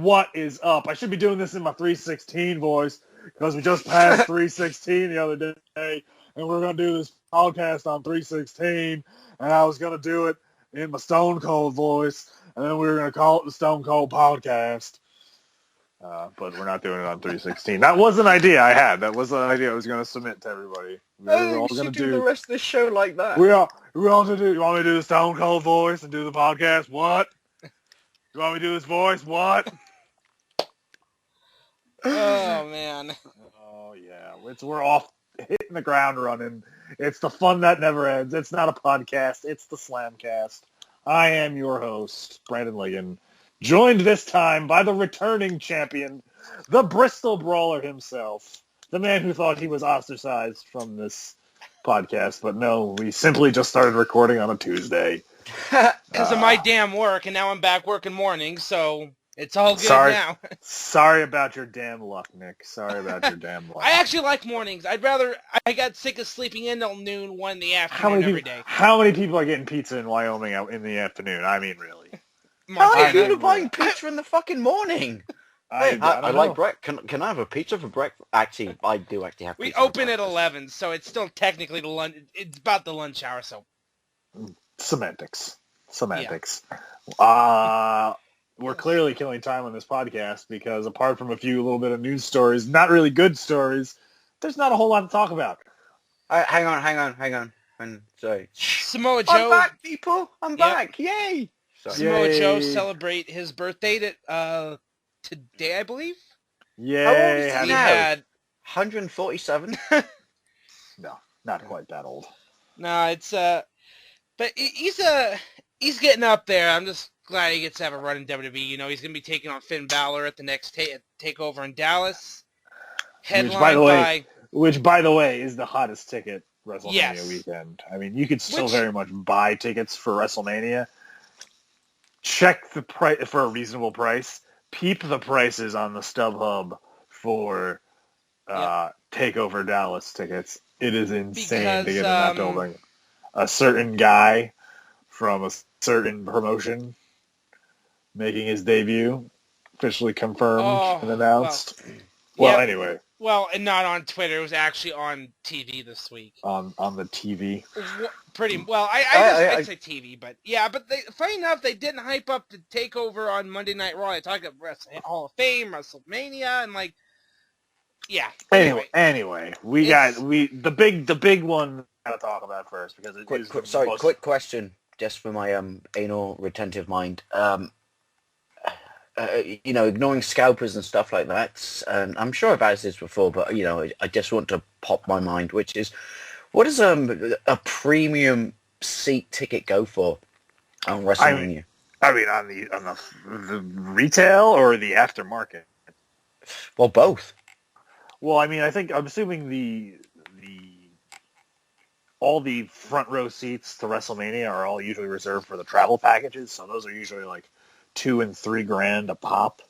What is up? I should be doing this in my 316 voice because we just passed 316 the other day, and we're going to do this podcast on 316, and I was going to do it in my Stone Cold voice, and then we were going to call it the Stone Cold Podcast, but we're not doing it on 316. That was an idea I had. That was an idea I was going to submit to everybody. We should do the rest of the show like that. We're all going to do. You want me to do the Stone Cold voice and do the podcast? What? You want me to do this voice? What? Oh, man. Oh, yeah. We're off hitting the ground running. It's the fun that never ends. It's not a podcast. It's the Slamcast. I am your host, Brandon Liggan, joined this time by the returning champion, the Bristol Brawler himself, the man who thought he was ostracized from this podcast, but no, we simply just started recording on a Tuesday. Because of my damn work, and now I'm back working mornings, so it's all good now. Sorry about your damn luck, Nick. Sorry about your damn luck. I actually like mornings. I got sick of sleeping in till noon, 1 in the afternoon every day. How many people are getting pizza in Wyoming out in the afternoon? I mean, really. How many people are buying pizza in the fucking morning? I like breakfast. Can I have a pizza for breakfast? Actually, I do actually have pizza. We open at 11, so it's still technically the lunch. It's about the lunch hour, so. Semantics. Yeah. We're clearly killing time on this podcast because apart from a few little bit of news stories, not really good stories, there's not a whole lot to talk about. Hang on. Sorry. Samoa Joe. I'm back, people. I'm back. Yay. Sorry. Samoa Joe celebrate his birthday today, I believe. Yay. How old is he He now? had 147? No, not quite that old. No, it's but he's getting up there. I'm just glad he gets to have a run in WWE. You know, he's going to be taking on Finn Balor at the next takeover in Dallas. Which, by the way, is the hottest ticket WrestleMania weekend. I mean, you could still very much buy tickets for WrestleMania. Check the price for a reasonable price. Peep the prices on the StubHub for Takeover Dallas tickets. It is insane to get in that building. A certain guy from a certain promotion making his debut, officially confirmed and announced. Anyway. Well, and not on Twitter. It was actually on TV this week. On the TV. Pretty well. I'd say TV, but yeah. But funny enough, they didn't hype up the takeover on Monday Night Raw. They talked about Hall of Fame, WrestleMania, and Anyway, the big one we gotta talk about first because quick question, just for my anal retentive mind. Ignoring scalpers and stuff like that, and I'm sure I've asked this before, but I just want to pop my mind, which is, what does a premium seat ticket go for on WrestleMania? I mean, on the retail or the aftermarket? Well, both. Well, I mean, I'm assuming all the front row seats to WrestleMania are all usually reserved for the travel packages, so those are usually like $2,000 and $3,000 a pop,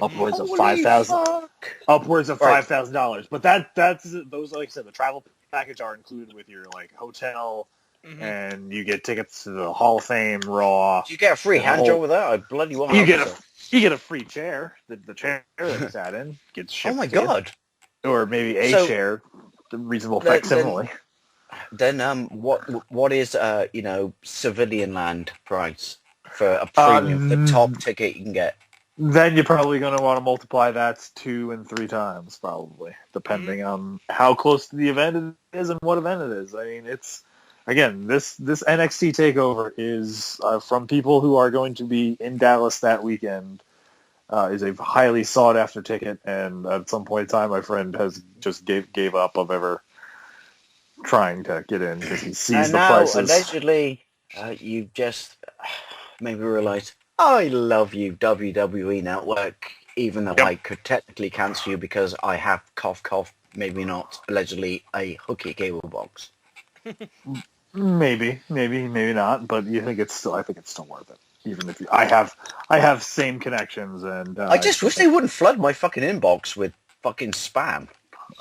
upwards of $5,000, upwards of $5,000. But that's those, like I said, the travel package are included with your like hotel, and you get tickets to the Hall of Fame, Raw. Do you get a free hand job with that? I bloody want. You get a free chair. The chair that you sat in gets shipped. Oh my god! Or maybe a chair, the reasonable facsimile. Then what is civilian land price for a premium, the top ticket you can get? Then you're probably going to want to multiply that 2 and 3 times, probably, depending on how close to the event it is and what event it is. I mean, it's, again, this NXT TakeOver is, from people who are going to be in Dallas that weekend, is a highly sought-after ticket, and at some point in time, my friend has just gave up of ever trying to get in because he sees the prices. Allegedly, you've just made me realise I love you, WWE Network, even though I could technically cancel you because I have cough, maybe not, allegedly a hooky cable box. Maybe not, but I think it's still worth it. Even if I have same connections, and I just wish they wouldn't flood my fucking inbox with fucking spam.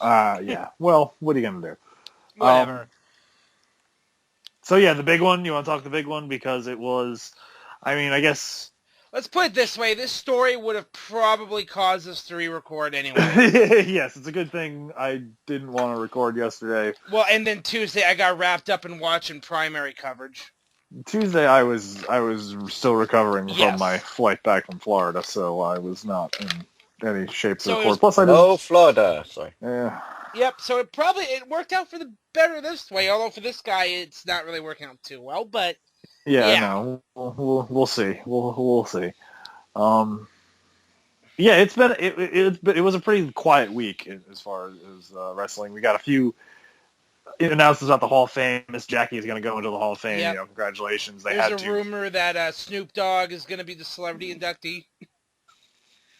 Yeah. Well, what are you gonna do? Whatever. So yeah, the big one. You want to talk the big one because it was. I mean, I guess. Let's put it this way. This story would have probably caused us to re-record anyway. Yes, it's a good thing I didn't want to record yesterday. Well, and then Tuesday I got wrapped up in watching primary coverage. Tuesday I was still recovering from my flight back from Florida, so I was not in any shape to record. Plus, I didn't. Florida. Sorry. Yeah. Yep. So it worked out for the better this way. Although for this guy, it's not really working out too well. But no, we'll see. We'll see. Yeah, it was a pretty quiet week as far as wrestling. We got a few announcements about the Hall of Fame. Miss Jackie is going to go into the Hall of Fame. Yep. You know, congratulations. There's a rumor that Snoop Dogg is going to be the celebrity inductee.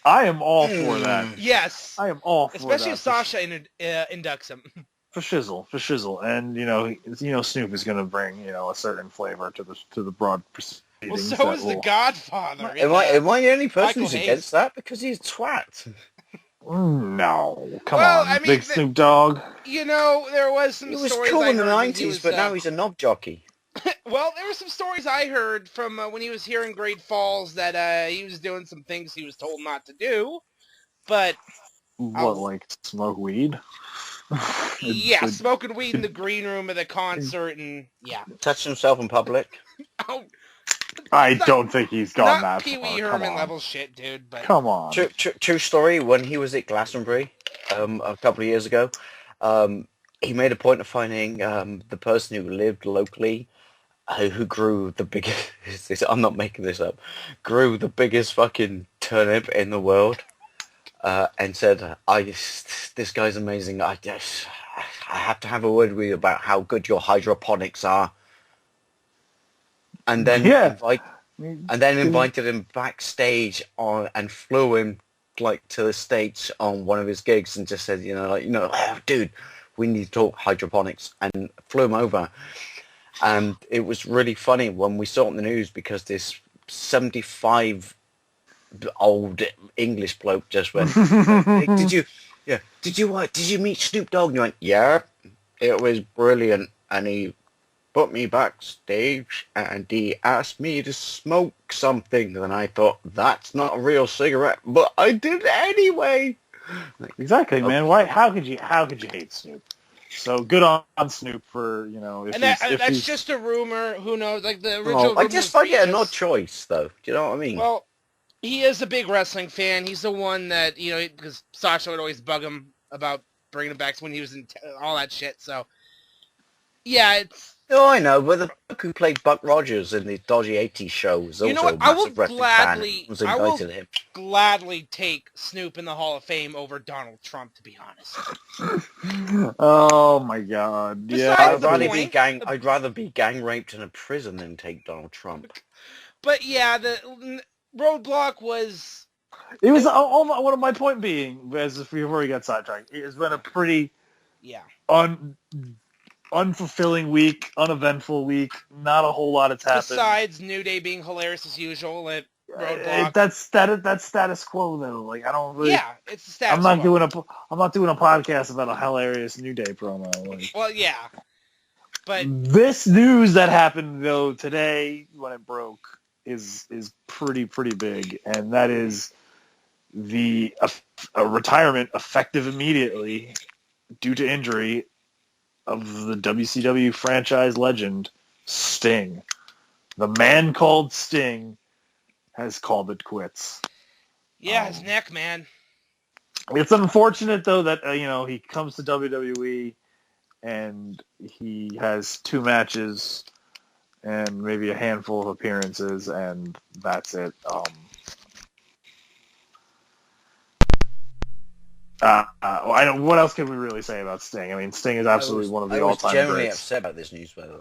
I am all for that. Yes, I am all for especially that. if Sasha inducts him. For shizzle, and Snoop is going to bring a certain flavor to the broad proceedings. Well, so is the Godfather. Am I the only person who's against that? Because he's a twat. No, come on, big Snoop Dogg. There was some stories. He was cool in the 90s, but now he's a knob jockey. Well, there were some stories I heard from when he was here in Great Falls that he was doing some things he was told not to do. But like smoke weed? Yeah, smoking weed in the green room of the concert, and touch himself in public. I don't think he's gone that far. Pee Wee Herman level shit, dude. But come on. True story. When he was at Glastonbury a couple of years ago, he made a point of finding the person who lived locally, who grew the biggest. I'm not making this up. Grew the biggest fucking turnip in the world. And said, this guy's amazing. I have to have a word with you about how good your hydroponics are. And then invited him backstage and flew him to the States on one of his gigs and just said, oh, dude, we need to talk hydroponics, and flew him over. And it was really funny when we saw it in the news because this 75 old English bloke just went, did you meet Snoop Dogg? And you went, yeah, it was brilliant. And he put me backstage and he asked me to smoke something. And I thought, that's not a real cigarette, but I did anyway. Exactly, man. Why? How could you hate Snoop? So good on Snoop for, that's just a rumor. Who knows? Like the original. I just find it an odd choice, though. Do you know what I mean? Well, he is a big wrestling fan. He's the one that, because Sasha would always bug him about bringing him back when he was in all that shit. So, yeah, it's... Oh, I know, but the bloke who played Buck Rogers in the Dodgy 80s show was also a massive wrestling fan. I will gladly take Snoop in the Hall of Fame over Donald Trump, to be honest. Oh, my God. Besides I'd rather be gang raped in a prison than take Donald Trump. But, yeah, the... Roadblock was... It was one of my point being, as before we got sidetracked, it's been a pretty unfulfilling week, uneventful week. Not a whole lot has happened. Besides New Day being hilarious as usual at Roadblock. That's status quo though. Like I don't really. Yeah, it's the status quo. I'm not doing a podcast about a hilarious New Day promo. Like, well, yeah, but this news that happened though today when it broke is pretty big, and that is a retirement effective immediately due to injury of the WCW franchise legend Sting. The man called Sting has called it quits. Yeah, his neck, man. It's unfortunate though that he comes to WWE and he has 2 matches and maybe a handful of appearances, and that's it. I don't. What else can we really say about Sting? I mean, Sting is absolutely one of the all-time greats. I was generally upset about this news, by the way.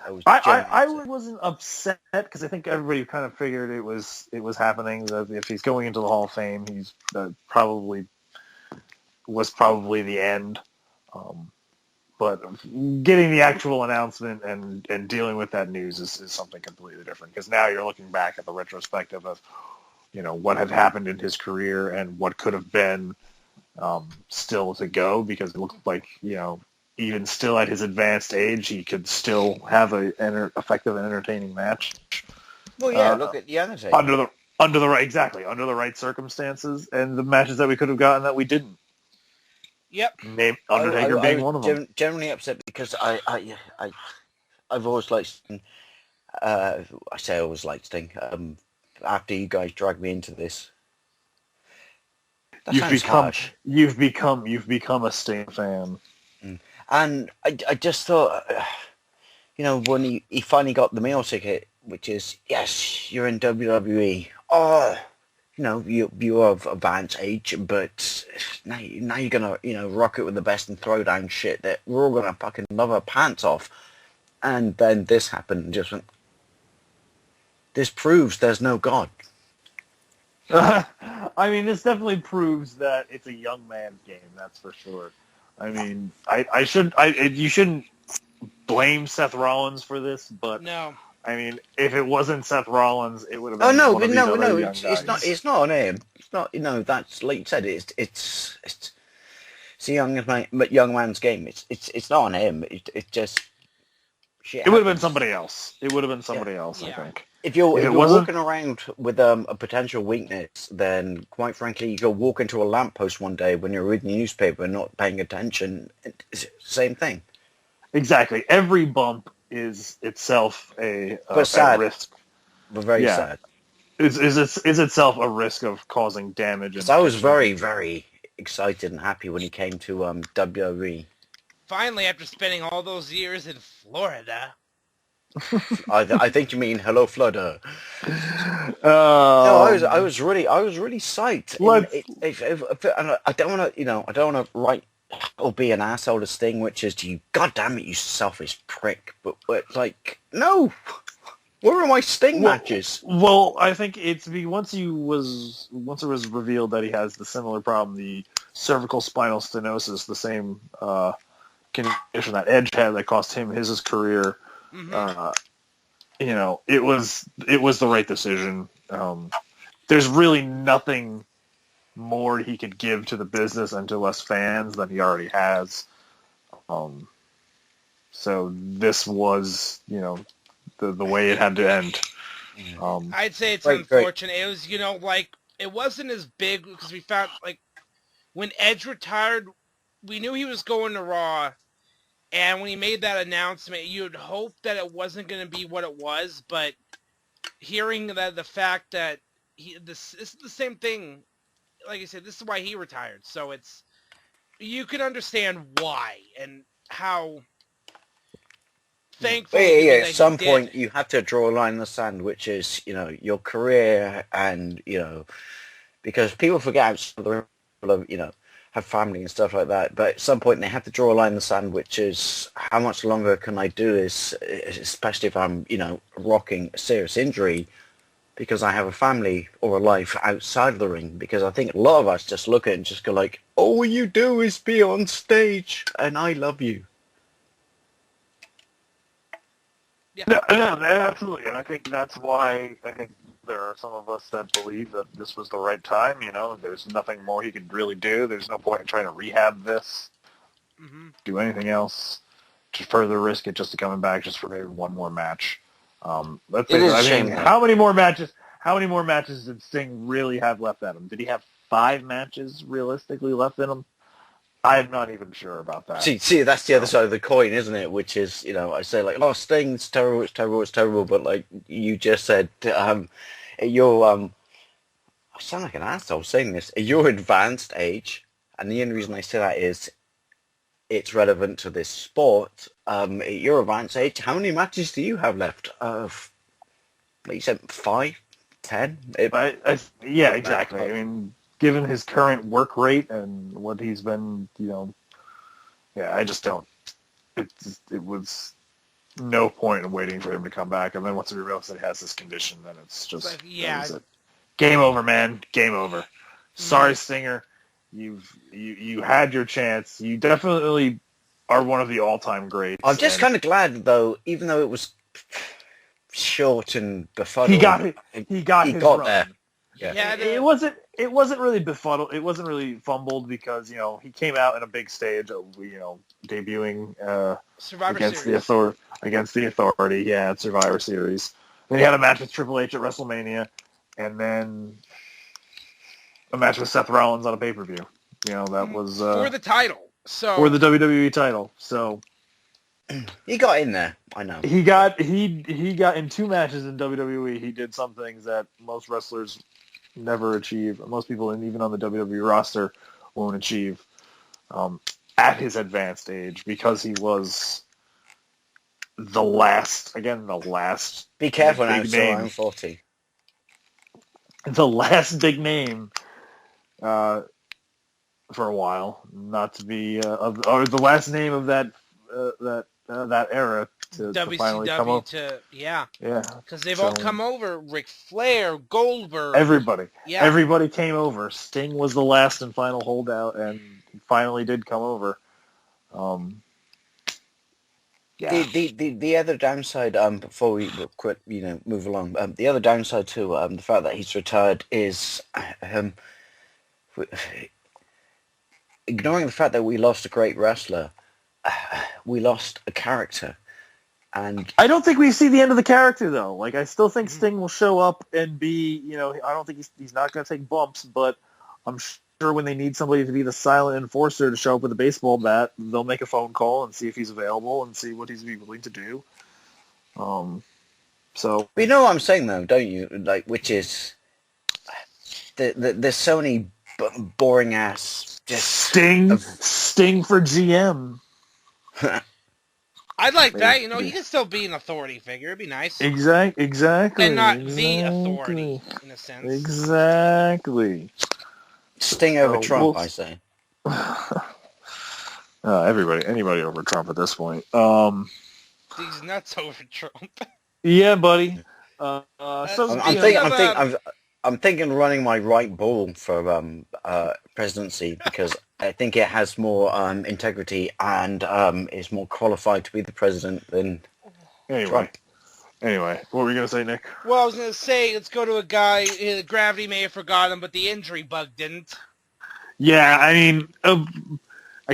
I wasn't upset because I think everybody kind of figured it was happening. That if he's going into the Hall of Fame, he's probably the end. But getting the actual announcement and dealing with that news is something completely different, because now you're looking back at the retrospective of, what had happened in his career and what could have been still to go, because it looked like, even still at his advanced age, he could still have a effective and entertaining match. Well, yeah, look at the Undertaker. Under the right circumstances, and the matches that we could have gotten that we didn't. Yep. Undertaker being one of them. Generally upset because I've always liked Sting. I say I always liked Sting. After you guys dragged me into this, you've become a Sting fan. And I just thought, when he finally got the meal ticket, which is, yes, you're in WWE. Oh, you are of advanced age, but now you're gonna, rock it with the best and throw down shit that we're all gonna fucking love our pants off. And then this happened and just went, this proves there's no God. I mean, this definitely proves that it's a young man's game, that's for sure. I mean, you shouldn't blame Seth Rollins for this, but no. I mean, if it wasn't Seth Rollins, it would have been. Oh no, it's not on him. It's not. That's like you said. It's a young man's game. It's not on him. It just. It would have been somebody else. I think. If you're walking around with a potential weakness, then quite frankly, you go walk into a lamppost one day when you're reading the newspaper and not paying attention. It's the same thing. Exactly. Every bump is itself a risk. But very sad. Is itself a risk of causing damage. So I was very, very excited and happy when he came to WWE. Finally, after spending all those years in Florida. I think you mean hello, Florida. No, I was really psyched. I don't want to write or be an asshole to Sting, which is, you goddamn it, you selfish prick. But like, no, where are my Sting matches? Well, I think once it was revealed that he has the similar problem, the cervical spinal stenosis, the same condition that Edge had that cost him his career. Mm-hmm. It was the right decision. There's really nothing more he could give to the business and to us fans than he already has. So this was, the way it had to end. I'd say it's unfortunate. Great. It was, it wasn't as big because we found, when Edge retired, we knew he was going to Raw. And when he made that announcement, you'd hope that it wasn't going to be what it was, but hearing that the fact that this is the same thing, like I said, this is why he retired. So you can understand why and how thankful. At some point, you have to draw a line in the sand, which is, your career and, because people forget have family and stuff like that, but at some point they have to draw a line in the sand, which is, how much longer can I do this, especially if I'm, rocking a serious injury, because I have a family or a life outside of the ring. Because I think a lot of us just look at it and just go like, all you do is be on stage, and I love you. Yeah, absolutely, and I think that's why there are some of us that believe that this was the right time. There's nothing more he could really do. There's no point in trying to rehab this, do anything else to further risk it just to coming back just for maybe one more match. Let's say, I mean, how many more matches did Sting really have left at him? Did he have 5 matches realistically left in him? I'm not even sure about that. See, that's the other side of the coin, isn't it? Which is, I say like, oh, Sting's terrible, it's terrible, it's terrible, but like you just said, I sound like an asshole saying this. At your advanced age, and the only reason I say that is it's relevant to this sport. At your advanced age, how many matches do you have left? Like you said, 5, 10? Yeah, exactly. I mean, given his current work rate and what he's been, I just don't. It was no point in waiting for him to come back. And then once we realize that he has this condition, then it's just like, yeah, game over, man. Game over. Sorry, Stinger. You had your chance. You definitely are one of the all-time greats. I'm just kind of glad, though, even though it was short and befuddled, he got his run. There. Yeah, it wasn't really befuddled. It wasn't really fumbled because he came out in a big stage, debuting against the Authority. Yeah, at Survivor Series. Then he had a match with Triple H at WrestleMania, and then a match with Seth Rollins on a pay-per-view. That was for the title. So for the WWE title. So he got in there. I know. He got in 2 matches in WWE. He did some things that most wrestlers never achieve. Most people, and even on the WWE roster, won't achieve at his advanced age because he was the last. Be careful now, so I'm 40. The last big name for a while, not to be or the last name of that era to finally come up. Yeah, because they've all come over. Ric Flair, Goldberg, everybody came over. Sting was the last and final holdout, and he finally did come over. The other downside, before we quit, move along. The other downside to the fact that he's retired is ignoring the fact that we lost a great wrestler. We lost a character, and I don't think we see the end of the character though. Like I still think Sting will show up and be, I don't think he's not going to take bumps, but I'm sure when they need somebody to be the silent enforcer to show up with a baseball bat, they'll make a phone call and see if he's available and see what he's willing to do. So you know what I'm saying though, don't you? Like, which is there's so many boring ass just Sting for GM. I'd like that. He can still be an authority figure. It'd be nice. Exactly. And not the authority, in a sense. Exactly. Sting over Trump, I say. Anybody over Trump at this point. He's nuts over Trump. Yeah, buddy. I'm thinking running my right ball for presidency because I think it has more integrity and is more qualified to be the president than Trump. Anyway, what were you going to say, Nick? Well, I was going to say, let's go to a guy, gravity may have forgot him, but the injury bug didn't. Yeah, I mean,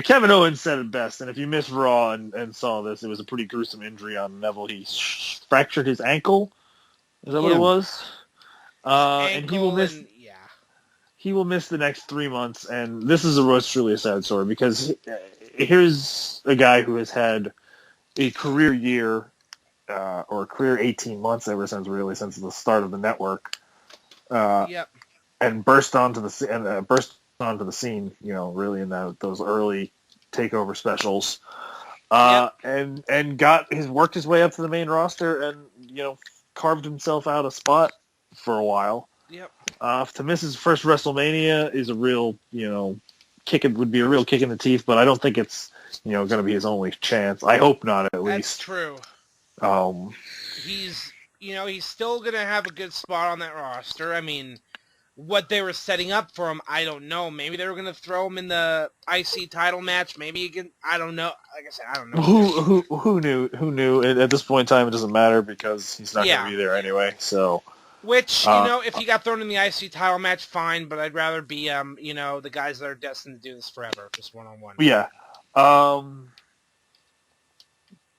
Kevin Owens said it best, and if you missed Raw and saw this, it was a pretty gruesome injury on Neville. He fractured his ankle. Is that what it was? And he will miss the next 3 months, and this is truly a sad story because here's a guy who has had a career year or a career 18 months since the start of the network, and burst onto the scene, really in those early takeover specials, and worked his way up to the main roster, and carved himself out a spot for a while. Yep. To miss his first WrestleMania is a real, would be a real kick in the teeth, but I don't think it's, going to be his only chance. I hope not, at least. That's true. He's still going to have a good spot on that roster. I mean, what they were setting up for him, I don't know. Maybe they were going to throw him in the IC title match. Maybe again, I don't know. Like I said, I don't know. Who knew? At this point in time, it doesn't matter because he's not going to be there anyway, so... Which, if he got thrown in the IC title match, fine, but I'd rather be, the guys that are destined to do this forever, just one-on-one. Yeah.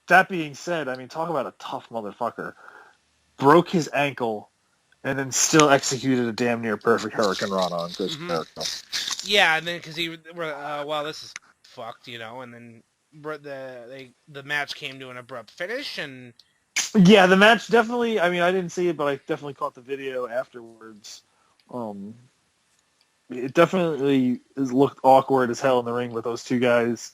That being said, I mean, talk about a tough motherfucker. Broke his ankle, and then still executed a damn near perfect Hurricane Rana on Chris Jericho. Yeah, and then, because this is fucked, and then the match came to an abrupt finish, and... Yeah, the match definitely, I mean, I didn't see it, but I definitely caught the video afterwards. It definitely looked awkward as hell in the ring with those two guys.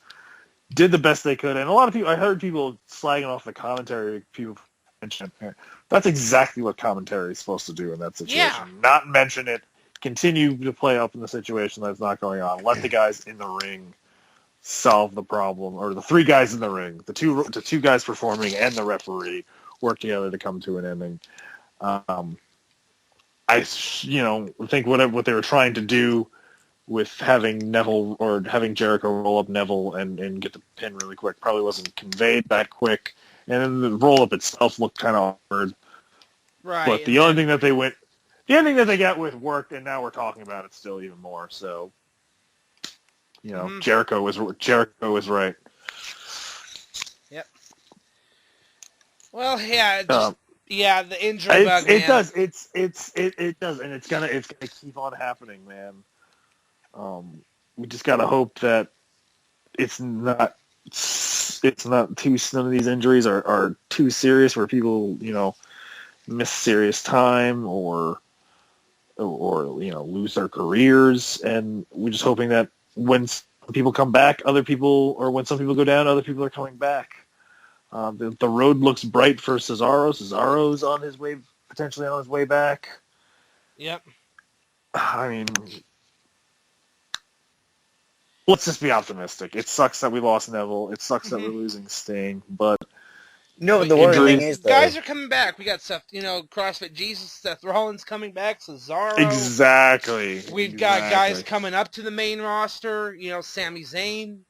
Did the best they could, and a lot of people, I heard people slagging off the commentary, people mention it. That's exactly what commentary is supposed to do in that situation. Yeah. Not mention it, continue to play up in the situation that's not going on. Let the guys in the ring solve the problem, or the three guys in the ring, the two guys performing and the referee work together to come to an ending. I think what they were trying to do with having Neville or having Jericho roll up Neville and get the pin really quick probably wasn't conveyed that quick, and then the roll up itself looked kind of awkward. Right. But the ending that they got with worked, and now we're talking about it still even more. So, Jericho was right. Yep. Well, yeah, the injury bug. It does, and it's gonna keep on happening, man. We just gotta hope that it's not too. None of these injuries are too serious where people miss serious time or lose their careers, and we're just hoping that when people come back, when some people go down, other people are coming back. The road looks bright for Cesaro. Cesaro's potentially on his way back. Yep. I mean, let's just be optimistic. It sucks that we lost Neville. It sucks that we're losing Sting, but the worrying thing is guys are coming back. We got Seth, CrossFit Jesus, Seth Rollins coming back, Cesaro. Exactly. We've got guys coming up to the main roster. Sami Zayn.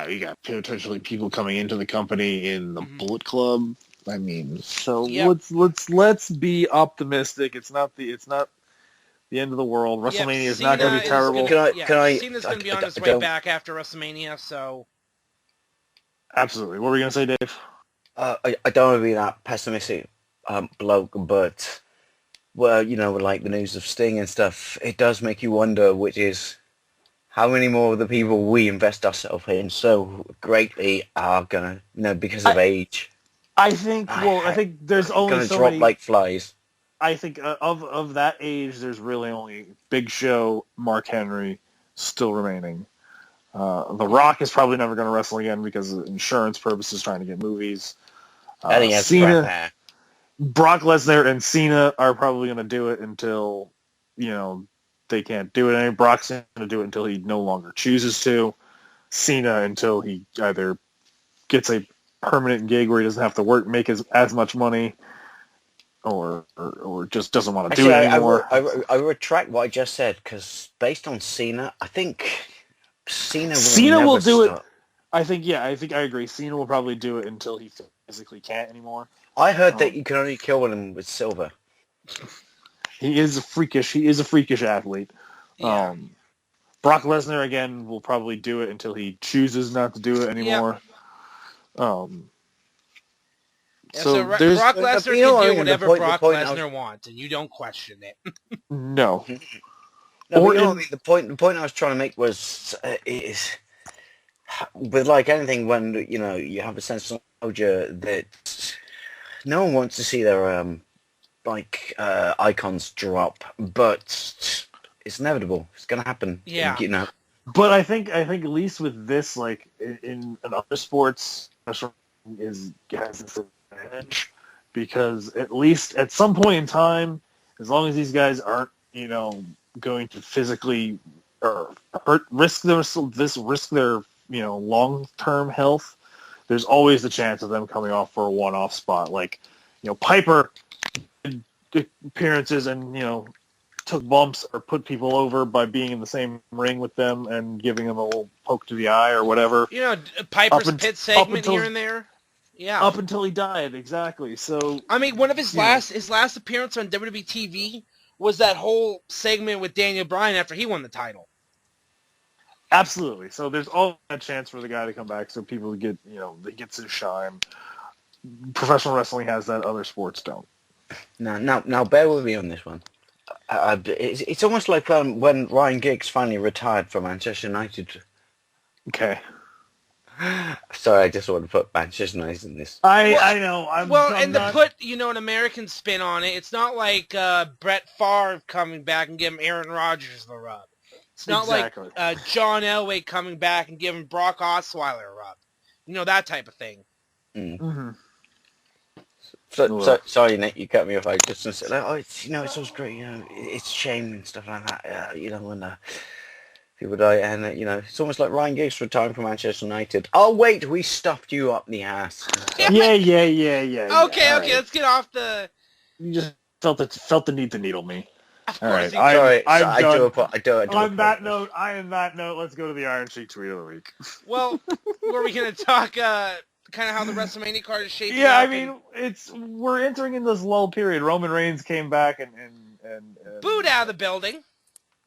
You got potentially people coming into the company in the Bullet Club. I mean, so let's be optimistic. It's not the end of the world. WrestleMania is not going to be terrible. Cena's going to be on his way back after WrestleMania, so. Absolutely. What were you going to say, Dave? I don't want to be that pessimistic bloke, but like the news of Sting and stuff, it does make you wonder, which is how many more of the people we invest ourselves in so greatly are gonna, because of age. I think there's only gonna so drop many, like flies. I think of that age, there's really only Big Show, Mark Henry still remaining. The Rock is probably never going to wrestle again because of insurance purposes, trying to get movies. Cena, Brock Lesnar, and Cena are probably going to do it until they can't do it anymore. Brock's going to do it until he no longer chooses to. Cena until he either gets a permanent gig where he doesn't have to make as much money, or just doesn't want to do it anymore. I retract what I just said, because based on Cena, I think Cena will do it. I think I agree. Cena will probably do it until he physically can't anymore. I heard that you can only kill him with silver. He is a freakish athlete. Yeah. Brock Lesnar again will probably do it until he chooses not to do it anymore. So Brock Lesnar can do whatever Brock Lesnar wants, and you don't question it. No. The point I was trying to make was is with like anything, when you have a sense of nostalgia that no one wants to see their icons drop, but it's inevitable. It's going to happen. Yeah. But I think at least with this, like in other sports, has this advantage, because at least at some point in time, as long as these guys aren't going to physically or risk their long-term health, there's always the chance of them coming off for a one-off spot. Like Piper did appearances and took bumps or put people over by being in the same ring with them and giving them a little poke to the eye or whatever. Piper's pit segment here and there. Yeah. Up until he died, exactly. So I mean, one of his last appearance on WWE TV was that whole segment with Daniel Bryan after he won the title. Absolutely. So there's all that chance for the guy to come back, so people get he gets his shine. Professional wrestling has that; other sports don't. Now, bear with me on this one. It's almost like when Ryan Giggs finally retired from Manchester United. Okay. Sorry, I just want to put Manchester United in this. I know. To put an American spin on it, it's not like Brett Favre coming back and giving Aaron Rodgers the rub. It's not like John Elway coming back and giving Brock Osweiler a rub. That type of thing. Mm-hmm. So sorry, Nick, you cut me off. I just said, it's always great. It's a shame and stuff like that. People die, and it's almost like Ryan Giggs retiring from Manchester United. Oh wait, we stuffed you up the ass. Yeah. Okay, let's get off the. You just felt the need to needle me. Of All course, right, I'm done. I do. On that note, let's go to the Iron Sheik tweet of the week. Well, were we going to talk kind of how the WrestleMania card is shaping Yeah, up? I mean, we're entering in this lull period. Roman Reigns came back and booed out of the building.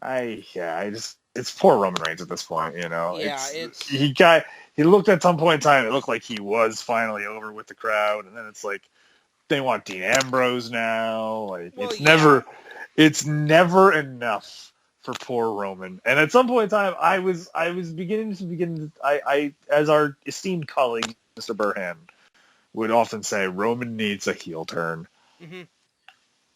It's poor Roman Reigns at this point, Yeah, he looked at some point in time, it looked like he was finally over with the crowd, and then it's like they want Dean Ambrose now. Like it's never enough for poor Roman. And at some point in time, I was beginning to as our esteemed colleague Mr. Burhan would often say, Roman needs a heel turn. Mm-hmm.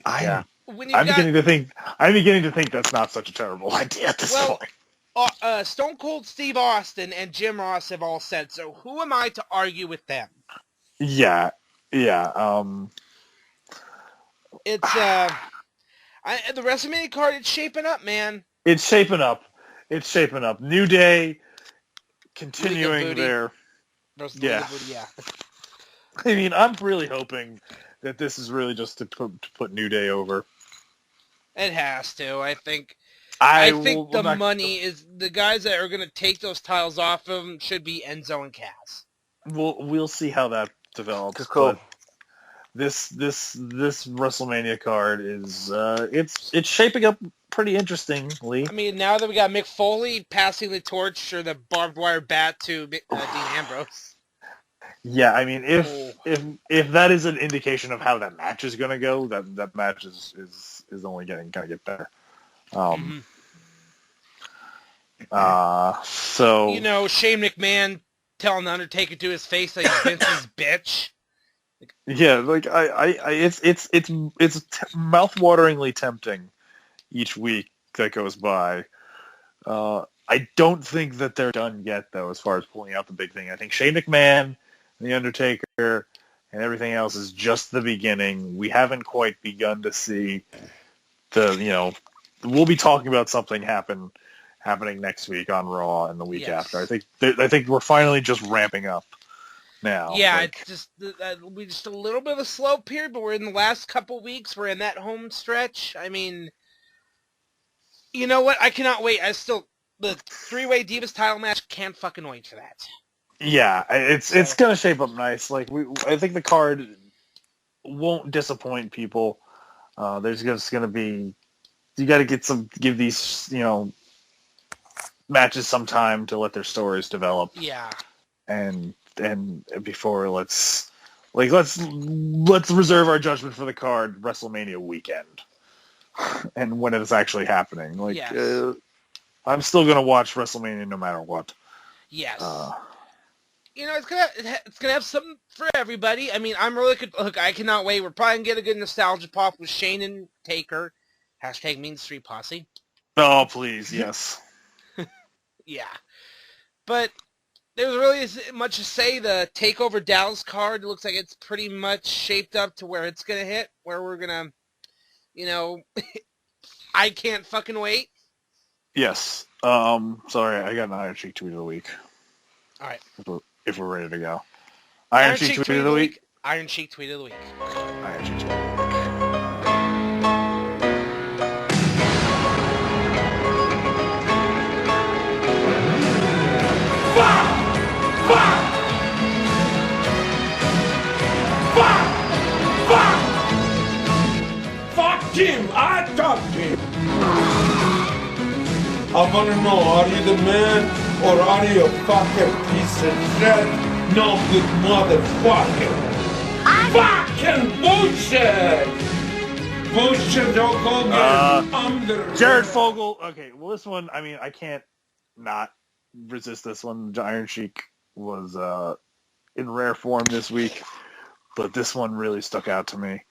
I'm beginning to think that's not such a terrible idea at this point. Stone Cold Steve Austin and Jim Ross have all said so. Who am I to argue with them? Yeah. It's the WrestleMania card. It's shaping up, man. It's shaping up. New Day continuing there. Yeah. I mean, I'm really hoping that this is really just to put New Day over. It has to. I think money is the guys that are going to take those titles off of them should be Enzo and Cass. We'll see how that develops. Cool. This WrestleMania card is it's shaping up pretty interestingly. I mean, now that we got Mick Foley passing the torch or the barbed wire bat to Dean Ambrose. Yeah, I mean, if that is an indication of how that match is going to go, that match is only going to get better. So Shane McMahon telling the Undertaker to his face that he's Vince's bitch. Yeah, like it's mouth-wateringly tempting each week that goes by. I don't think that they're done yet, though, as far as pulling out the big thing. I think Shane McMahon, The Undertaker, and everything else is just the beginning. We haven't quite begun to see we'll be talking about something happening next week on Raw and the week after. I think we're finally just ramping up now. Yeah, it's just we just a little bit of a slow period, but we're in the last couple weeks. We're in that home stretch. I mean, you know what? I cannot wait. The three-way Divas title match, can't fucking wait for that. Yeah, it's gonna shape up nice. Like I think the card won't disappoint people. There's just gonna be, you got to give these matches some time to let their stories develop. Yeah. And before let's reserve our judgment for the card WrestleMania weekend, and when it is actually happening. I'm still gonna watch WrestleMania no matter what. Yes. It's gonna have something for everybody. I mean, I'm really good. Look, I cannot wait. We're probably gonna get a good nostalgia pop with Shane and Taker. # Mean Street Posse. Oh, please, yes. Yeah. But there's really much to say. The TakeOver Dallas card looks like it's pretty much shaped up to where it's gonna hit, where we're gonna, I can't fucking wait. Yes. Sorry, I got an Iron Sheik tweet of the week. All right. If we're ready to go. Iron Sheik tweet of the week. Iron Sheik tweet of the week. Iron Sheik tweet of the week. Fuck him! I talked him! I want to know, are you the man or are you a fucking piece of shit? No good motherfucker! Fucking bullshit! Bullshit, Hulk Hogan! Jared Fogle. Okay, well this one, I mean, I can't not resist this one. Iron Sheik was in rare form this week, but this one really stuck out to me.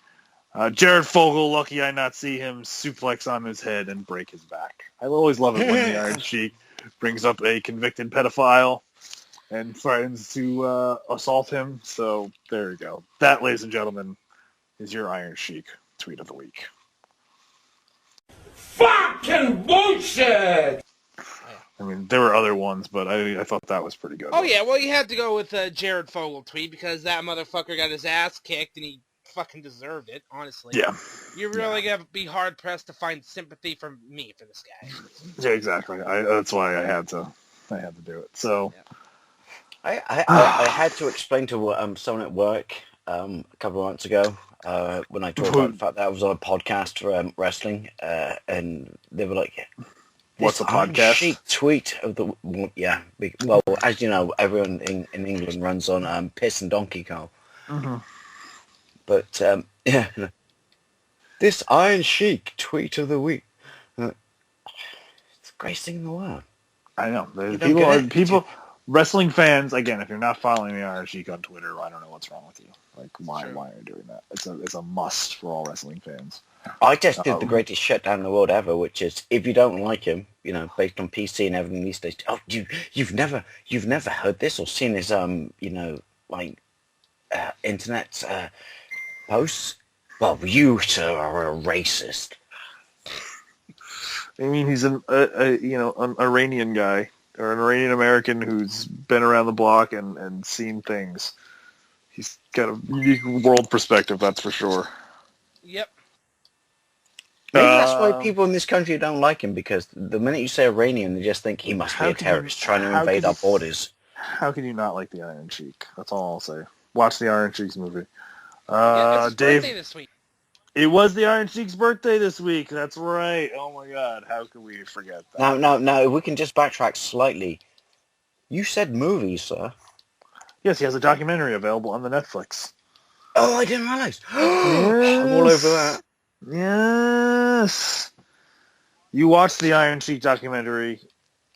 Jared Fogle, lucky I not see him suplex on his head and break his back. I always love it when the Iron Sheik brings up a convicted pedophile and threatens to assault him. So there you go. That, ladies and gentlemen, is your Iron Sheik tweet of the week. Fucking bullshit! I mean, there were other ones, but I thought that was pretty good. Oh, yeah, well, you had to go with Jared Fogle tweet because that motherfucker got his ass kicked and he fucking deserved it, honestly. Yeah. You're really going to be hard-pressed to find sympathy from me for this guy. Yeah, exactly. That's why I had to do it. So... Yeah. I had to explain to someone at work a couple of months ago when I talked about the fact that I was on a podcast for wrestling, and they were like, "What's a podcast?" Sheet tweet of the well, as you know, everyone in England runs on Piss and Donkey Carl. Mm-hmm. But this Iron Sheik tweet of the week. It's the greatest thing in the world. I know. People. Wrestling fans, again, if you're not following the Iron Sheik on Twitter, I don't know what's wrong with you. Like, why are you doing that? It's a must for all wrestling fans. I just did the greatest shutdown in the world ever, which is if you don't like him, based on PC and everything these days. Oh, you've never heard this or seen his internet posts. Well, you sir are a racist. I mean, he's an Iranian guy. Or an Iranian American who's been around the block and seen things. He's got a unique world perspective, that's for sure. Yep. Maybe that's why people in this country don't like him, because the minute you say Iranian, they just think he must be a terrorist trying to invade our borders. How can you not like the Iron Sheik? That's all I'll say. Watch the Iron Sheik's movie. It's his Dave, birthday this week. It was the Iron Sheik's birthday this week. That's right. Oh my God, how could we forget that? No. We can just backtrack slightly. You said movies, sir. Yes, he has a documentary available on the Netflix. Oh, I didn't realize. Yes. I'm all over that. Yes. You watch the Iron Sheik documentary.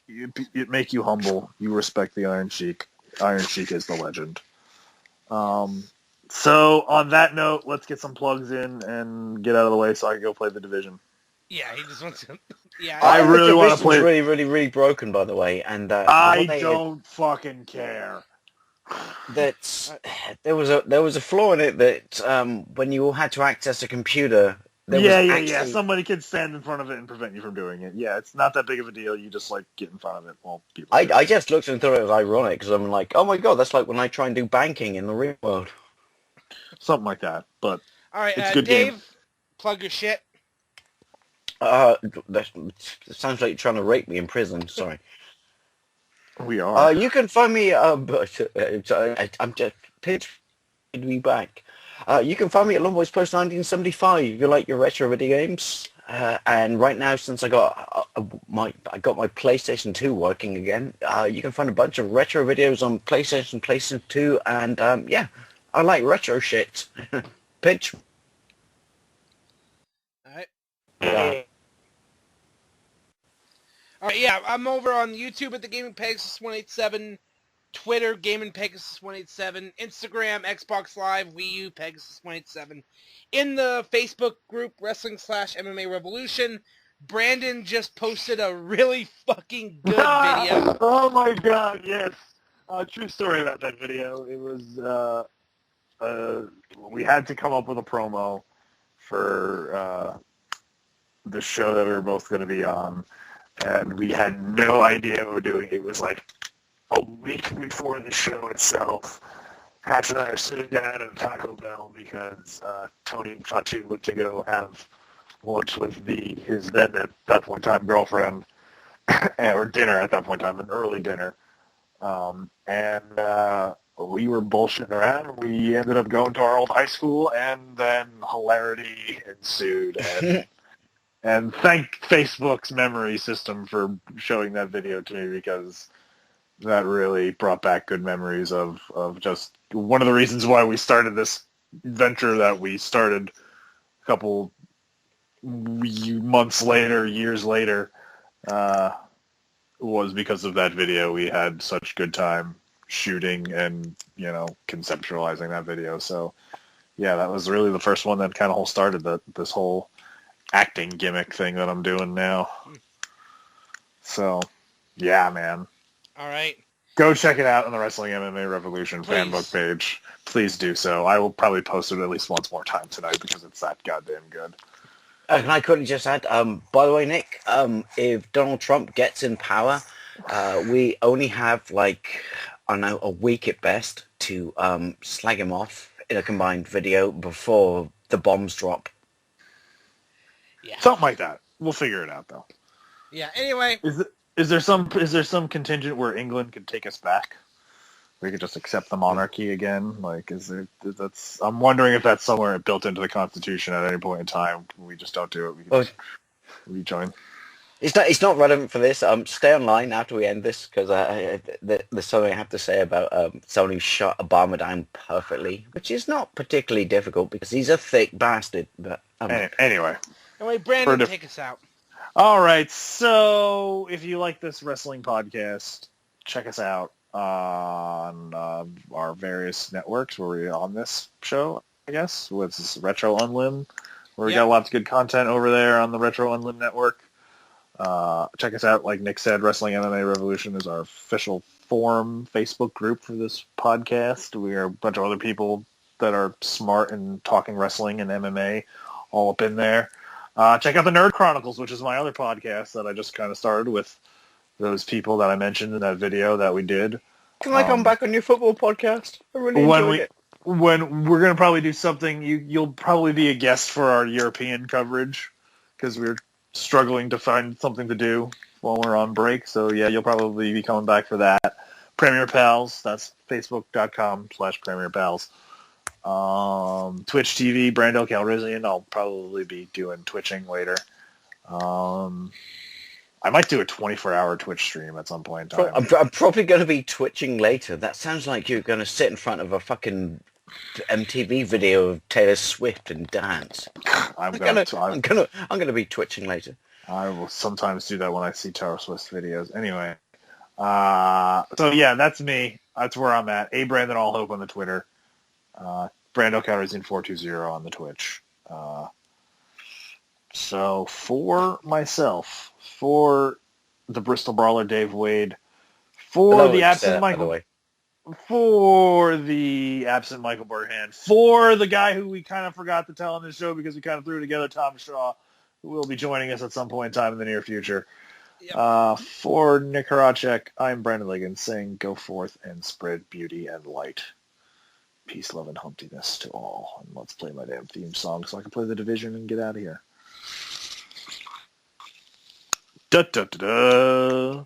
It make you humble. You respect the Iron Sheik. Iron Sheik is the legend. So, on that note, let's get some plugs in and get out of the way so I can go play The Division. Yeah, he just wants to... Yeah, I really want to play... really, really, really broken, by the way. And I don't fucking care. There was a flaw in it that when you had to access a computer... Yeah. Somebody can stand in front of it and prevent you from doing it. Yeah, it's not that big of a deal. You just, get in front of it while people... I just looked and thought it was ironic, because I'm like, oh my God, that's like when I try and do banking in the real world. Something like that, but all right, it's a good Dave, game. Plug your shit. That sounds like you're trying to rape me in prison. Sorry. We are. You can find me. I'm just pitch me back. You can find me at Longboys Post 1975 if you like your retro video games. And right now, since I got my PlayStation 2 working again, you can find a bunch of retro videos on PlayStation 2, and I like retro shit. Pitch. Alright. Alright, yeah, I'm over on YouTube at the Gaming Pegasus 187, Twitter, Gaming Pegasus 187, Instagram, Xbox Live, Wii U, Pegasus 187. In the Facebook group, Wrestling/MMA Revolution, Brandon just posted a really fucking good video. Oh my God, yes. True story about that video. It was, we had to come up with a promo for the show that we were both going to be on, and we had no idea what we were doing. It was like a week before the show itself. Hatch and I are sitting down at Taco Bell because Tony and Fatu went to go have lunch with his then at that point in time girlfriend, or dinner at that point in time, an early dinner. We were bullshitting around. We ended up going to our old high school, and then hilarity ensued. And thank Facebook's memory system for showing that video to me, because that really brought back good memories of just one of the reasons why we started this venture that we started a couple months later, years later, was because of that video. We had such good time shooting and, conceptualizing that video. So, yeah, that was really the first one that kind of started this whole acting gimmick thing that I'm doing now. So, yeah, man. All right. Go check it out on the Wrestling MMA Revolution fanbook page. Please do so. I will probably post it at least once more time tonight because it's that goddamn good. Can I quickly just add, by the way, Nick, if Donald Trump gets in power, We only have, like, I don't know, a week at best to slag him off in a combined video before the bombs drop. Yeah. Something like that. We'll figure it out, though. Yeah. Anyway, is there some contingent where England could take us back? We could just accept the monarchy again. Like, I'm wondering if that's somewhere built into the Constitution at any point in time. We just don't do it. We can just rejoin. It's not relevant for this. Stay online after we end this, because there's something I have to say about someone who shot Obama down perfectly, which is not particularly difficult because he's a thick bastard. But anyway, Brandon, take us out. All right. So if you like this wrestling podcast, check us out on our various networks where we're on this show, I guess, with this Retro Unlim, where we got lots of good content over there on the Retro Unlim network. Check us out, like Nick said, Wrestling MMA Revolution is our official forum Facebook group for this podcast. We are a bunch of other people that are smart and talking wrestling and MMA all up in there. Check out the Nerd Chronicles, which is my other podcast that I just kind of started with those people that I mentioned in that video that we did. Can I come back on your football podcast? I really enjoyed it. When we're going to probably do something, you'll probably be a guest for our European coverage, because we're struggling to find something to do while we're on break. So yeah, you'll probably be coming back for that. Premier Pals, that's facebook.com/Premier Pals. Twitch TV, Brando Calrissian. I'll probably be doing twitching later. I might do a 24-hour Twitch stream at some point in time. I'm probably going to be twitching later. That sounds like you're going to sit in front of a fucking MTV video of Taylor Swift and dance. I'm gonna be twitching later. I will sometimes do that when I see Taylor Swift videos. Anyway, so yeah, that's me. That's where I'm at. Brandon All Hope on the Twitter. Brando Calrissian 420 on the Twitch. So for myself, for the Bristol Brawler, Dave Wade, for the absent Michael. For the absent Michael Burhan, for the guy who we kind of forgot to tell on this show because we kind of threw together, Tom Shaw, who will be joining us at some point in time in the near future. Yep. For Nick Horaceck, I'm Brandon Liggan saying go forth and spread beauty and light. Peace, love, and humptiness to all. And let's play my damn theme song so I can play The Division and get out of here. Da da da da.